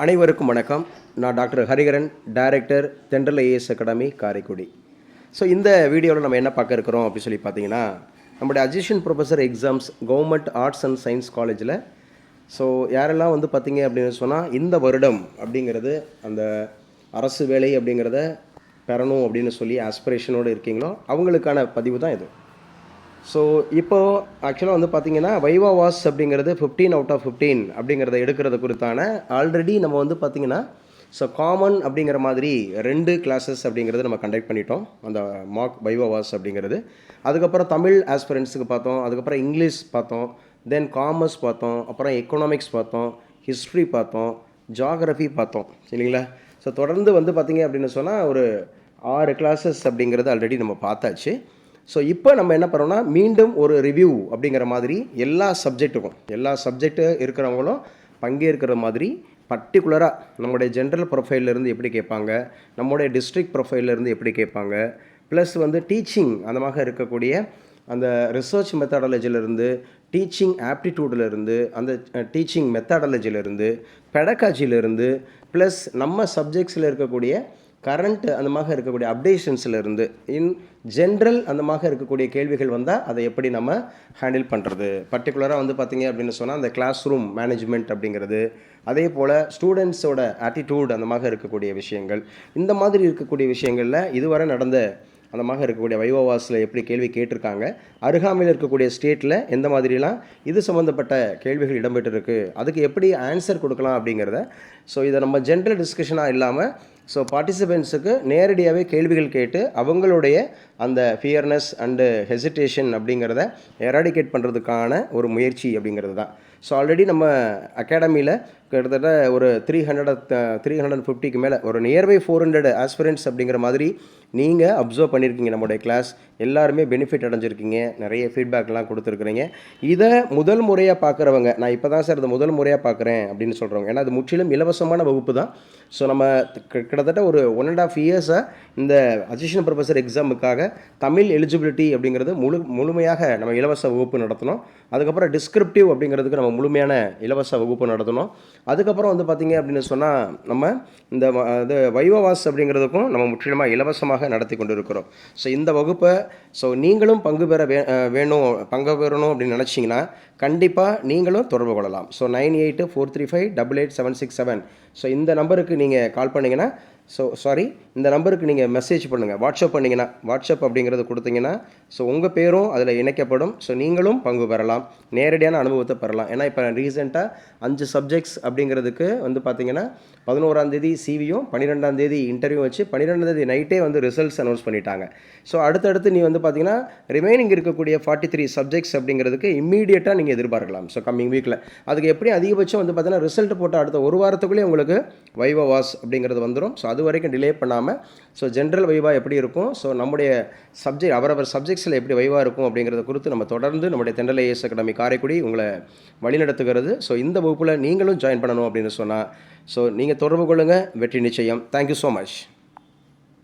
அனைவருக்கும் வணக்கம். நான் டாக்டர் ஹரிகரன், டைரக்டர் தென்றல் ஐஏஎஸ் அகாடமி காரைக்குடி. ஸோ இந்த வீடியோவில் நம்ம என்ன பார்க்க இருக்கிறோம் அப்படின்னு சொல்லி பார்த்தீங்கன்னா, நம்முடைய assistant professor exams government arts and science காலேஜில் ஸோ யாரெல்லாம் வந்து பார்த்தீங்க அப்படின்னு சொன்னால் இந்த வருடம் அப்படிங்கிறது அந்த அரசு வேலை அப்படிங்கிறத பெறணும் அப்படின்னு சொல்லி ஆஸ்பிரேஷனோடு இருக்கீங்களோ அவங்களுக்கான பதிவு தான் இது. ஸோ இப்போது ஆக்சுவலாக வந்து பார்த்திங்கன்னா வைவா வாஸ் அப்படிங்கிறது 15 அவுட் ஆஃப் 15 அப்படிங்கிறத எடுக்கிறது குறித்தான ஆல்ரெடி நம்ம வந்து பார்த்திங்கன்னா ஸோ காமன் அப்படிங்கிற மாதிரி 2 கிளாஸஸ் அப்படிங்கிறது நம்ம கண்டக்ட் பண்ணிட்டோம். அந்த மார்க் வைவா வாஸ் அப்படிங்கிறது. அதுக்கப்புறம் தமிழ் ஆஸ்பிரண்ட்ஸுக்கு பார்த்தோம், அதுக்கப்புறம் இங்கிலீஷ் பார்த்தோம், தென் காமர்ஸ் பார்த்தோம், அப்புறம் எக்கனாமிக்ஸ் பார்த்தோம், ஹிஸ்ட்ரி பார்த்தோம், ஜியாகிரஃபி பார்த்தோம், சரிங்களா? ஸோ தொடர்ந்து வந்து பார்த்திங்க அப்படின்னு சொன்னால் ஒரு 6 கிளாஸஸ் அப்படிங்கிறது ஆல்ரெடி நம்ம பார்த்தாச்சு. ஸோ இப்போ நம்ம என்ன பண்ணுறோம்னா மீண்டும் ஒரு ரிவ்யூ அப்படிங்கிற மாதிரி எல்லா சப்ஜெக்ட்டு இருக்கிறவங்களும் பங்கேற்கிற மாதிரி பர்டிகுலராக நம்முடைய ஜென்ரல் ப்ரொஃபைல்லேருந்து எப்படி கேட்பாங்க, நம்முடைய டிஸ்ட்ரிக்ட் ப்ரொஃபைல்லேருந்து எப்படி கேட்பாங்க, ப்ளஸ் வந்து டீச்சிங் அந்த மாதிரி இருக்கக்கூடிய அந்த ரிசர்ச் மெத்தடாலஜிலேருந்து, டீச்சிங் ஆப்டிடியூட்லேருந்து, அந்த டீச்சிங் மெத்தடாலஜிலேருந்து, பெடகாஜிலேருந்து, ப்ளஸ் நம்ம சப்ஜெக்ட்ஸில் இருக்கக்கூடிய கரண்ட் அந்த மாதிரி இருக்கக்கூடிய அப்டேஷன்ஸ்லேருந்து இன் ஜென்ரல் அந்த மாதிரி இருக்கக்கூடிய கேள்விகள் வந்தால் அதை எப்படி நம்ம ஹேண்டில் பண்ணுறது, பர்டிகுலராக வந்து பார்த்திங்க அப்படின்னு சொன்னால் அந்த கிளாஸ் ரூம் மேனேஜ்மெண்ட் அப்படிங்கிறது, அதே போல் ஸ்டூடெண்ட்ஸோட ஆட்டிடியூட் அந்த மாதிரி இருக்கக்கூடிய விஷயங்கள், இந்த மாதிரி இருக்கக்கூடிய விஷயங்களில் இதுவரை நடந்த அந்த மாதிரி இருக்கக்கூடிய வைவா வாஸில் எப்படி கேள்வி கேட்டிருக்காங்க, அருகாமையில் இருக்கக்கூடிய ஸ்டேட்டில் எந்த மாதிரிலாம் இது சம்மந்தப்பட்ட கேள்விகள் இடம்பெற்றிருக்கு, அதுக்கு எப்படி ஆன்சர் கொடுக்கலாம் அப்படிங்கிறத ஸோ இதை நம்ம ஜென்ரல் டிஸ்கஷனாக இல்லாமல் ஸோ பார்ட்டிசிபெண்ட்ஸுக்கு நேரடியாகவே கேள்விகள் கேட்டு அவங்களுடைய அந்த ஃபியர்னஸ் அண்டு ஹெசிடேஷன் அப்படிங்கிறத எராடிகேட் பண்ணுறதுக்கான ஒரு முயற்சி அப்படிங்கிறது தான். ஸோ ஆல்ரெடி நம்ம அகாடமியில் கிட்டத்தட்ட ஒரு 350க்கு மேலே ஒரு நியர்பை 400 ஆஸ்பிரண்ட்ஸ் அப்படிங்கிற மாதிரி நீங்கள் அப்சர்வ் பண்ணியிருக்கீங்க. நம்முடைய கிளாஸ் எல்லாருமே பெனிஃபிட் அடைஞ்சிருக்கீங்க, நிறைய ஃபீட்பேக்லாம் கொடுத்துருக்குறீங்க. இதை முதல் முறையாக பார்க்குறவங்க, நான் இப்போ தான் சார் இதை முதல் முறையாக பார்க்குறேன் அப்படின்னு சொல்கிறவங்க, ஏன்னா அது முற்றிலும் இலவசமான வகுப்பு தான். ஸோ நம்ம கிட்டத்தட்ட ஒரு 1.5 இயர்ஸாக இந்த அசிஸ்டன்ட் ப்ரொஃபஸர் எக்ஸாமுக்காக தமிழ் எலிஜிபிலிட்டி அப்படிங்கிறது முழுமையாக நம்ம இலவச வகுப்பு நடத்தினோம். அதுக்கப்புறம் டிஸ்கிரிப்டிவ் அப்படிங்கிறதுக்கு நம்ம முழுமையான இலவச வகுப்பு நடத்தினோம். அதுக்கப்புறம் வந்து பார்த்திங்க அப்படின்னு சொன்னால் நம்ம இந்த இது வைவா வாஸ் அப்படிங்கிறதுக்கும் நம்ம முற்றிலுமாக இலவசமாக நடத்தி கொண்டு இருக்கிறோம். ஸோ இந்த வகுப்பை ஸோ நீங்களும் பங்கு பெறணும் அப்படின்னு நினச்சிங்கன்னா கண்டிப்பாக நீங்களும் தொடர்பு கொள்ளலாம். ஸோ 988435886767 ஸோ இந்த நம்பருக்கு நீங்கள் கால் பண்ணிங்கன்னா இந்த நம்பருக்கு நீங்கள் மெசேஜ் பண்ணுங்கள், வாட்ஸ்அப் பண்ணிங்கன்னா, வாட்ஸ்அப் அப்படிங்கிறது கொடுத்தீங்கன்னா ஸோ உங்கள் பேரும் அதில் இணைக்கப்படும். ஸோ நீங்களும் பங்கு பெறலாம், நேரடியான அனுபவத்தை பெறலாம். ஏன்னா இப்போ ரீசெண்டாக 5 சப்ஜெக்ட்ஸ் அப்படிங்கிறதுக்கு வந்து பார்த்திங்கன்னா 11ஆம் தேதி சிவியும் 12ஆம் தேதி இன்டர்வியூ வச்சு 12ஆம் தேதி நைட்டே வந்து ரிசல்ட்ஸ் அனௌன்ஸ் பண்ணிட்டாங்க. ஸோ அடுத்தடுத்து நீ வந்து பார்த்திங்கன்னா ரிமைனிங் இருக்கக்கூடிய 43 சப்ஜெக்ட்ஸ் அப்படிங்கிறதுக்கு இம்மீடியட்டாக நீங்கள் எதிர்பார்க்கலாம். ஸோ கம்மிங் வீக்கில் அதுக்கு எப்படி அதிகபட்சம் வந்து பார்த்திங்கன்னா ரிசல்ட் போட்ட அடுத்த ஒரு வாரத்துக்குள்ளேயே உங்களுக்கு வைவா வாஸ் அப்படிங்கிறது வந்துடும். ஸோ அது வரைக்கும் டிலே பண்ணாமல் ஸோ ஜென்ரல் வைவா எப்படி இருக்கும், ஸோ நம்முடைய அவரவர் சப்ஜெக்ட்ஸில் எப்படி வைவா இருக்கும் அப்படிங்கிறத குறித்து நம்ம தொடர்ந்து நம்முடைய தென்றல் ஐஏஎஸ் அகாடமி காரைக்குடி உங்களை வழிநடத்துகிறது. ஸோ இந்த வகுப்பில் நீங்களும் ஜாயின் பண்ணணும் அப்படின்னு சொன்னால் ஸோ நீங்கள் தொடர்பு கொள்ளுங்கள், வெற்றி நிச்சயம். Thank you so much.